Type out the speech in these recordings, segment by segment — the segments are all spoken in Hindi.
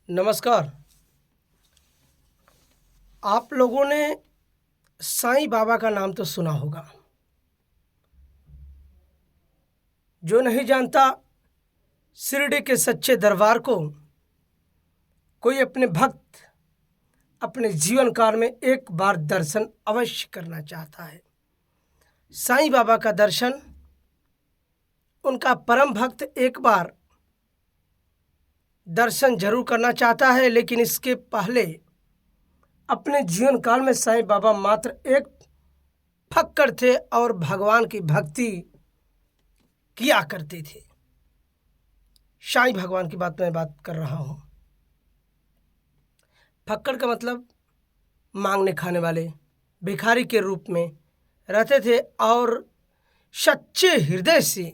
नमस्कार। आप लोगों ने साईं बाबा का नाम तो सुना होगा। जो नहीं जानता शिरडी के सच्चे दरबार को, कोई अपने भक्त अपने जीवन काल में एक बार दर्शन अवश्य करना चाहता है। साईं बाबा का दर्शन उनका परम भक्त एक बार दर्शन जरूर करना चाहता है, लेकिन इसके पहले अपने जीवन काल में साईं बाबा मात्र एक फक्कड़ थे और भगवान की भक्ति किया करते थे। साईं भगवान की मैं बात कर रहा हूँ। फक्कड़ का मतलब मांगने खाने वाले, भिखारी के रूप में रहते थे और सच्चे हृदय से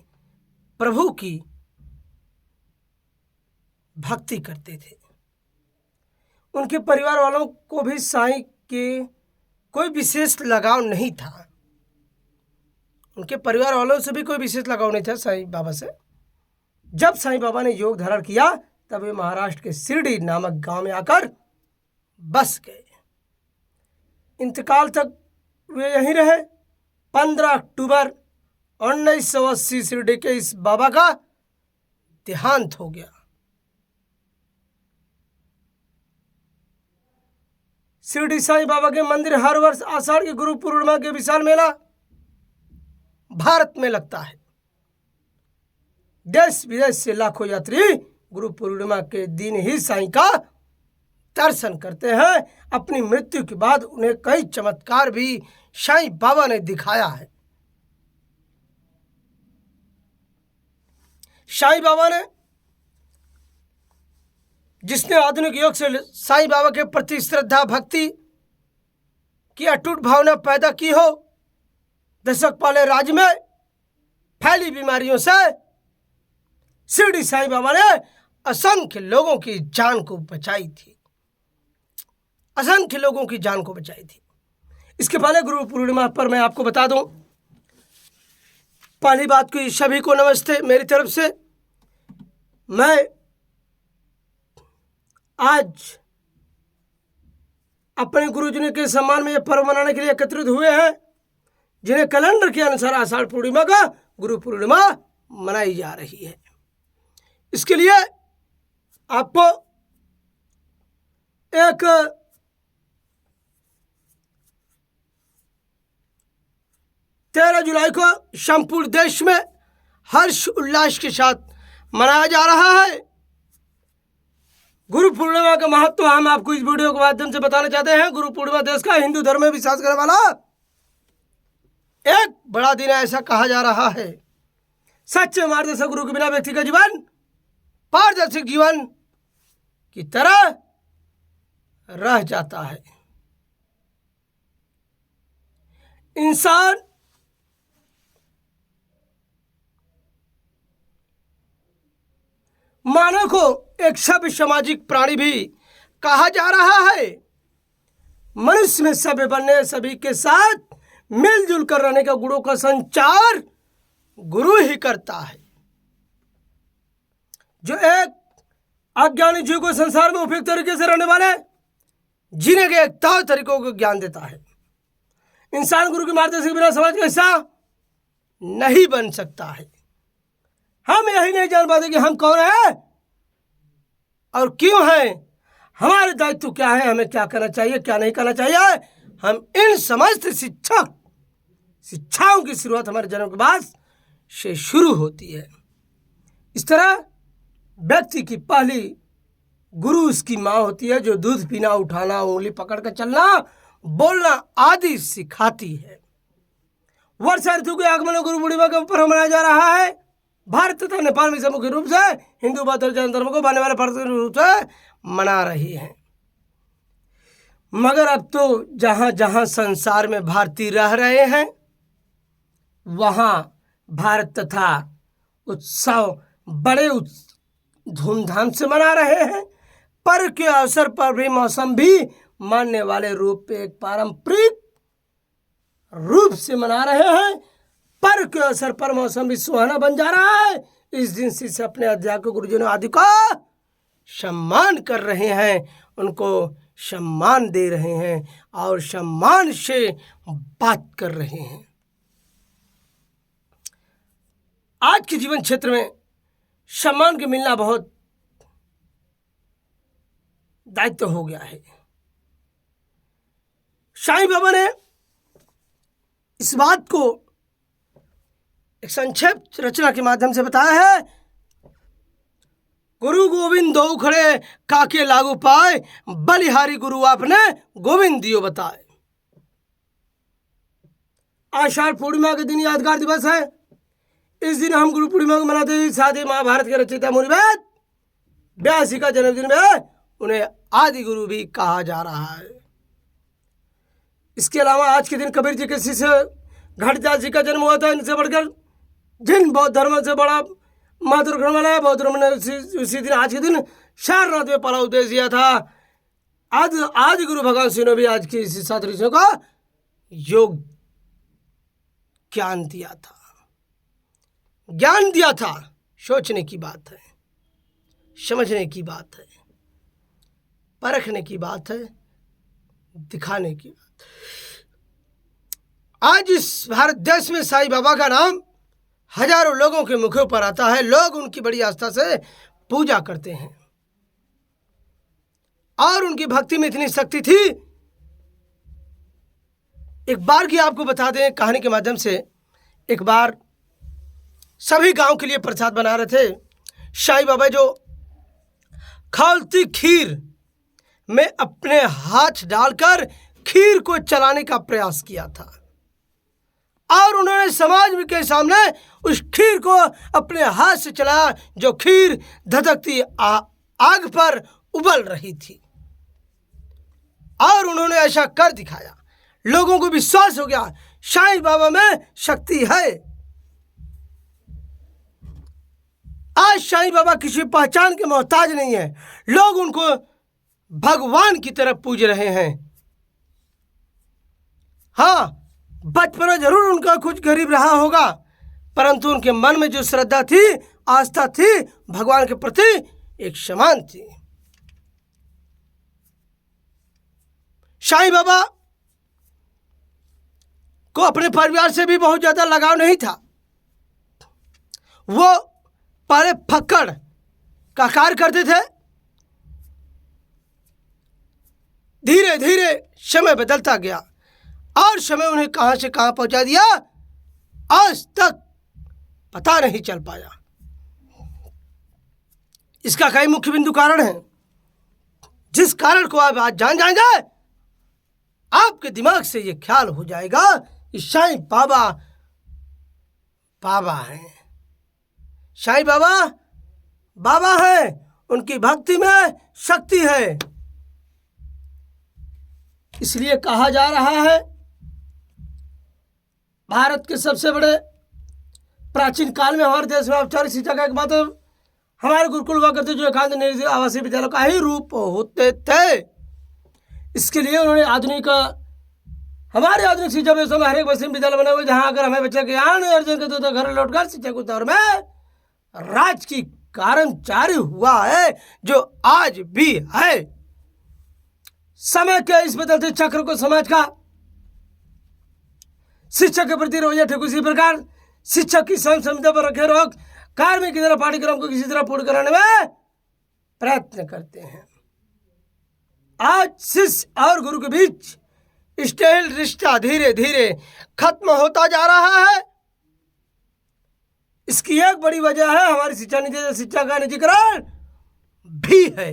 प्रभु की भक्ति करते थे। उनके परिवार वालों को भी साईं के कोई विशेष लगाव नहीं था। उनके परिवार वालों से भी कोई विशेष लगाव नहीं था साईं बाबा से। जब साईं बाबा ने योग धारण किया तब वे महाराष्ट्र के शिरडी नामक गांव में आकर बस गए। इंतकाल तक वे यहीं रहे। 15 अक्टूबर 1980 शिरडी के इस बाबा का देहांत हो गया। शिरडी साईं बाबा के मंदिर हर वर्ष आषाढ़ की गुरु पूर्णिमा के विशाल मेला भारत में लगता है। देश विदेश से लाखों यात्री गुरु पूर्णिमा के दिन ही साईं का दर्शन करते हैं। अपनी मृत्यु के बाद उन्हें कई चमत्कार भी साईं बाबा ने दिखाया है। साईं बाबा ने जिसने आधुनिक युग से साईं बाबा के प्रति श्रद्धा भक्ति की अटूट भावना पैदा की हो, दशक पहले राज्य में फैली बीमारियों से शिरडी साईं बाबा ने असंख्य लोगों की जान को बचाई थी। असंख्य लोगों की जान को बचाई थी। इसके पहले गुरु पूर्णिमा पर मैं आपको बता दूं, पहली बात की सभी को नमस्ते मेरी तरफ से। मैं आज अपने गुरुजनों के सम्मान में यह पर्व मनाने के लिए एकत्रित हुए हैं, जिन्हें कैलेंडर के अनुसार आषाढ़ पूर्णिमा का गुरु पूर्णिमा मनाई जा रही है। इसके लिए आपको एक तेरह जुलाई को संपूर्ण देश में हर्ष उल्लास के साथ मनाया जा रहा है। गुरु पूर्णिमा का महत्व हम आपको इस वीडियो के माध्यम से बताना चाहते हैं। गुरु पूर्णिमा देश का हिंदू धर्म में विश्वास करने वाला एक बड़ा दिन है, ऐसा कहा जा रहा है। सच्चे मार्गदर्शक गुरु के बिना व्यक्ति का जीवन पारदर्शी जीवन की तरह रह जाता है। इंसान मानव को एक सभ्य सामाजिक प्राणी भी कहा जा रहा है। मनुष्य में सभ्य बनने, सभी के साथ मिलजुल कर रहने का गुणों का संचार गुरु ही करता है, जो एक अज्ञानी जीव को संसार में उपयुक्त तरीके से रहने वाले जीने के एक तौर तरीकों को ज्ञान देता है। इंसान गुरु के मार्गदर्शन के बिना समाज का हिस्सा नहीं बन सकता है। हम यही नहीं जान पाते कि हम कौन हैं और क्यों हैं, हमारे दायित्व क्या है, हमें क्या करना चाहिए, क्या नहीं करना चाहिए। हम इन समस्त शिक्षाओं की शुरुआत हमारे जन्म के बाद से शुरू होती है। इस तरह व्यक्ति की पहली गुरु उसकी माँ होती है, जो दूध पीना, उठाना, उंगली पकड़ कर चलना, बोलना आदि सिखाती है। वर्षा ऋतु के आगमन में गुरु पूर्णिमा का पर्व मनाया जा रहा है। भारत तथा नेपाल में मुख्य रूप से हिंदू बौद्ध जैन धर्म को मानने वाले पारंपरिक रूप से मना रही हैं। मगर अब तो जहां जहां संसार में भारतीय रह रहे हैं, वहां भारत तथा उत्सव बड़े धूमधाम से मना रहे हैं। पर्व के अवसर पर भी मौसम भी मानने वाले रूप पे एक पारंपरिक रूप से मना रहे हैं। पर्व के अवसर पर मौसम भी सुहाना बन जा रहा है। इस दिन शिष्य अपने अध्यापक गुरुजनों आदि को सम्मान कर रहे हैं, उनको सम्मान दे रहे हैं और सम्मान से बात कर रहे हैं। आज के जीवन क्षेत्र में सम्मान के मिलना बहुत दायित्व हो गया है। साईं बाबा ने इस बात को एक संक्षेप रचना के माध्यम से बताया है। गुरु गोविंद दो खड़े काके लागू पाए, बलिहारी गुरु आपने गोविंद दियो बताए। आषाढ़ पूर्णिमा के दिन यादगार दिवस है। इस दिन हम गुरु पूर्णिमा को मनाते हैं। साथ ही महाभारत के रचयिता मुनि वेद व्यास जी का जन्मदिन है, उन्हें आदि गुरु भी कहा जा रहा है। इसके अलावा आज के दिन कबीर जी के शिष्य घटदास जी का जन्म हुआ था। इनसे बढ़कर जिन बौद्ध धर्म से बड़ा महत्व रखने वाला है, बौद्ध धर्म ने उसी दिन आज के दिन सारनाथ में पहला उपदेश दिया था। आदि गुरु भगवान सिंह ने भी आज की सात ऋषियों का योग ज्ञान दिया था। ज्ञान दिया था, सोचने की बात है, समझने की बात है, परखने की बात है, दिखाने की बात है। आज इस भारत देश में साईं बाबा का नाम हजारों लोगों के मुखों पर आता है। लोग उनकी बड़ी आस्था से पूजा करते हैं और उनकी भक्ति में इतनी शक्ति थी। एक बार की आपको बता दें कहानी के माध्यम से। एक बार सभी गांव के लिए प्रसाद बना रहे थे। साईं बाबा जो खौलती खीर में अपने हाथ डालकर खीर को चलाने का प्रयास किया था और उन्होंने समाज के सामने उस खीर को अपने हाथ से चलाया, जो खीर धधकती आग पर उबल रही थी और उन्होंने ऐसा कर दिखाया। लोगों को विश्वास हो गया साईं बाबा में शक्ति है। आज साईं बाबा किसी पहचान के मोहताज नहीं है। लोग उनको भगवान की तरफ पूज रहे हैं। हाँ, बचपन में जरूर उनका कुछ गरीब रहा होगा, परंतु उनके मन में जो श्रद्धा थी, आस्था थी, भगवान के प्रति एक समान थी। साईं बाबा को अपने परिवार से भी बहुत ज्यादा लगाव नहीं था। वो पहले फक्कड़ का कार्य करते थे। धीरे धीरे समय बदलता गया और समय उन्हें कहां से कहां पहुंचा दिया, आज तक पता नहीं चल पाया। इसका कई मुख्य बिंदु कारण है, जिस कारण को आप आज जान जाएंगे। आपके दिमाग से ये ख्याल हो जाएगा कि साईं बाबा बाबा हैं, साईं बाबा बाबा हैं, उनकी भक्ति में शक्ति है। इसलिए कहा जा रहा है भारत के सबसे बड़े प्राचीन काल में हमारे देश में औपचारिक शिक्षा का एकमात्र हमारे गुरुकुल हुआ करते, जो एकांत निजी आवासीय विद्यालयों का ही रूप होते थे। इसके लिए उन्होंने हमारे आधुनिक शिक्षा व्यवस्था में हर एक वैसे विद्यालय बने हुए, जहां अगर हमें बच्चे ज्ञान अर्जन करते तो घर लौटकर शिक्षक के दौर में राज की कारण जारी हुआ है, जो आज भी है। समय के इस बदलते चक्र को समाज का शिक्षक के प्रति रवैया ठीक उसी प्रकार शिक्षक की संहिता पर रखे रोक कार्मिक की तरह पाठ्यक्रम को किसी तरह पूर्ण कराने में प्रयत्न करते हैं। आज शिष्य और गुरु के बीच स्टेल रिश्ता धीरे धीरे खत्म होता जा रहा है। इसकी एक बड़ी वजह है हमारी शिक्षा का निजीकरण भी है।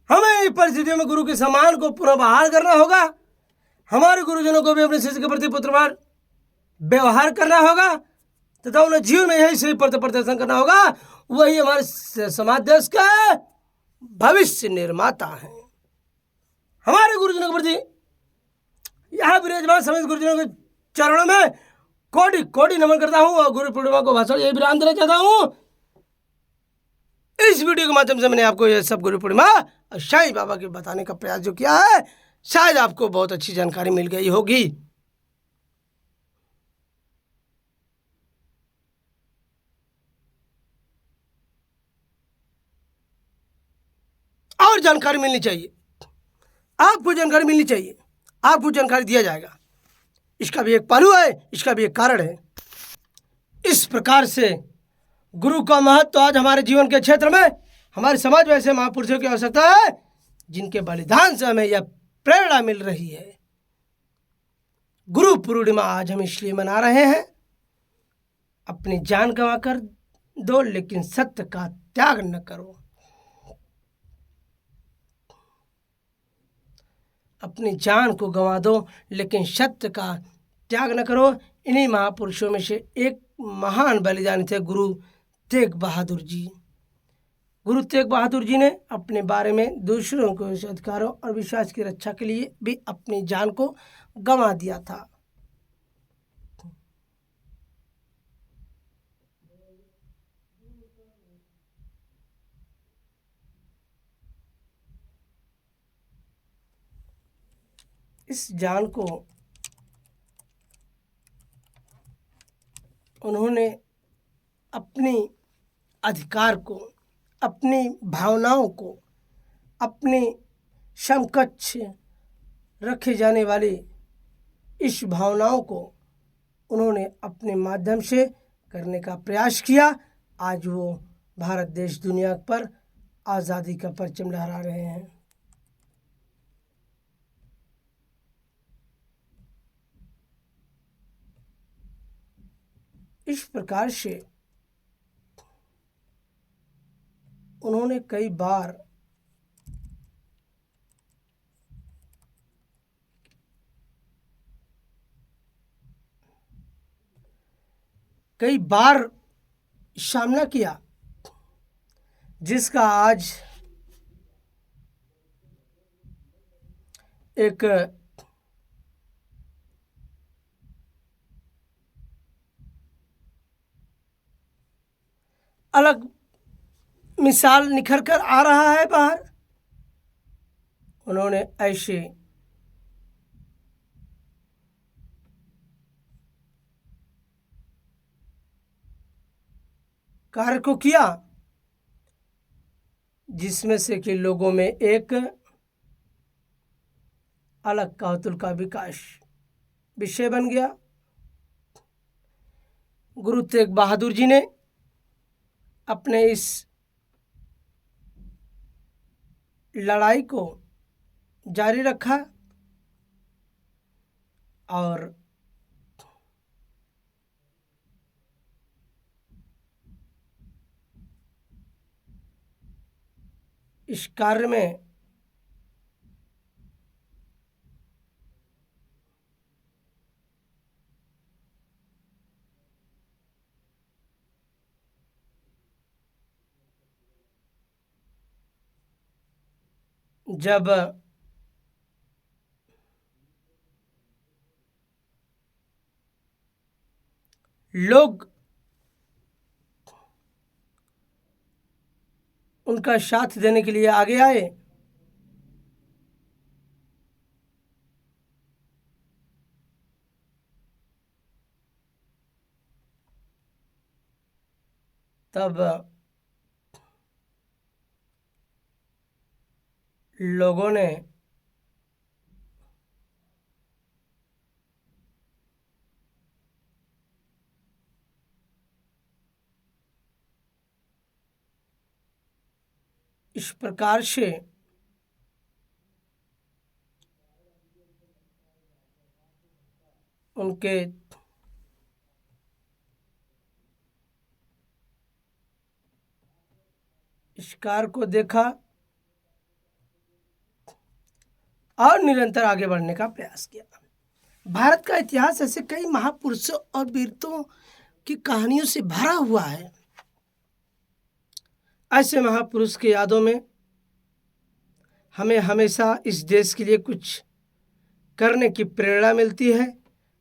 हमें इन परिस्थितियों में गुरु के सम्मान को पुनः बहाल करना होगा। हमारे गुरुजनों को भी अपने शिष्य के प्रति पुत्रवार व्यवहार करना होगा तथा उन्हें जीवन में यही सही प्रदर्शन करना होगा। वही हमारे समाज देश का भविष्य निर्माता है। हमारे गुरुजनों के प्रति यहाँ विराजमान समस्त गुरुजनों के चरणों में कोटि कोटि नमन करता हूँ और गुरु पूर्णिमा को भाषण यही विराम देना चाहता हूँ। इस वीडियो के माध्यम से मैंने आपको ये सब गुरु पूर्णिमा और साईं बाबा के बताने का प्रयास जो किया है, शायद आपको बहुत अच्छी जानकारी मिल गई होगी। और जानकारी मिलनी चाहिए, आपको जानकारी मिलनी चाहिए, आपको जानकारी दिया जाएगा। इसका भी एक पहलू है, इसका भी एक कारण है। इस प्रकार से गुरु का महत्व आज हमारे जीवन के क्षेत्र में, हमारे समाज में ऐसे महापुरुषों की आवश्यकता है जिनके बलिदान से हमें यह प्रेरणा मिल रही है। गुरु पूर्णिमा आज हम इसलिए मना रहे हैं, अपनी जान गंवा कर दो लेकिन सत्य का त्याग न करो। अपनी जान को गंवा दो लेकिन सत्य का त्याग न करो। इन्हीं महापुरुषों में से एक महान बलिदानी थे गुरु तेग बहादुर जी। गुरु तेग बहादुर जी ने अपने बारे में दूसरों के अधिकारों और विश्वास की रक्षा के लिए भी अपनी जान को गंवा दिया था। इस जान को उन्होंने अपनी अधिकार को, अपनी भावनाओं को, अपनी समकक्ष रखे जाने वाली इस भावनाओं को उन्होंने अपने माध्यम से करने का प्रयास किया। आज वो भारत देश दुनिया पर आज़ादी का परचम लहरा रहे हैं। इस प्रकार से उन्होंने कई बार सामना किया, जिसका आज एक अलग मिसाल निखर कर आ रहा है बाहर। उन्होंने ऐसे कार्य को किया जिसमें से कि लोगों में एक अलग कौतूहल का विकास विषय बन गया। गुरु तेग बहादुर जी ने अपने इस लड़ाई को जारी रखा और इस कार्य में जब लोग उनका साथ देने के लिए आगे आए, तब लोगों ने इस प्रकार से उनके इस कार्य को देखा और निरंतर आगे बढ़ने का प्रयास किया। भारत का इतिहास ऐसे कई महापुरुषों और वीरतों की कहानियों से भरा हुआ है। ऐसे महापुरुष की यादों में हमें हमेशा इस देश के लिए कुछ करने की प्रेरणा मिलती है।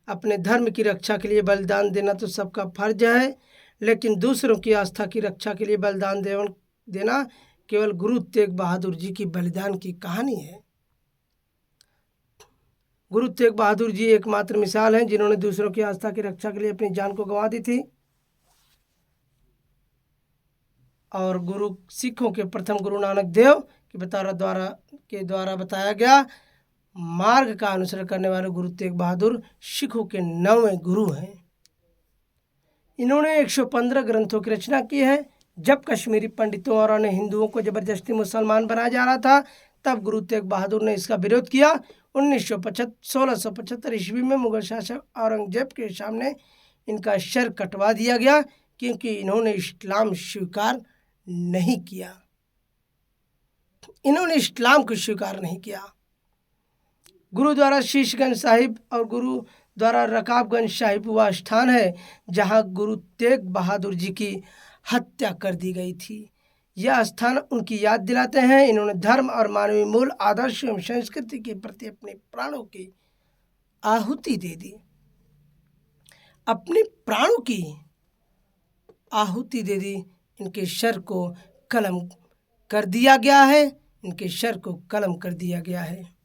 अपने धर्म की रक्षा के लिए बलिदान देना तो सबका फर्ज है, लेकिन दूसरों की आस्था की रक्षा के लिए बलिदान देना केवल गुरु तेग बहादुर जी की बलिदान की कहानी है। गुरु तेग बहादुर जी एकमात्र मिसाल हैं जिन्होंने दूसरों की आस्था की रक्षा के लिए अपनी जान को गंवा दी थी। और गुरु सिखों के प्रथम गुरु नानक देव के द्वारा बताया गया मार्ग का अनुसरण करने वाले गुरु तेग बहादुर सिखों के 9वें गुरु हैं। इन्होंने 115 ग्रंथों की रचना की है। जब कश्मीरी पंडितों और अन्य हिंदुओं को जबरदस्ती मुसलमान बनाया जा रहा था तब गुरु तेग बहादुर ने इसका विरोध किया। 1675 ईस्वी में मुगल शासक औरंगजेब के सामने इनका सर कटवा दिया गया क्योंकि इन्होंने इस्लाम स्वीकार नहीं किया। इन्होंने इस्लाम को स्वीकार नहीं किया। गुरुद्वारा शीशगंज साहिब और गुरुद्वारा रकाबगंज साहिब वह स्थान है जहां गुरु तेग बहादुर जी की हत्या कर दी गई थी। यह स्थान उनकी याद दिलाते हैं। इन्होंने धर्म और मानवीय मूल आदर्श एवं संस्कृति के प्रति अपने प्राणों की आहुति दे दी। अपने प्राणों की आहुति दे दी। इनके सर को कलम कर दिया गया है।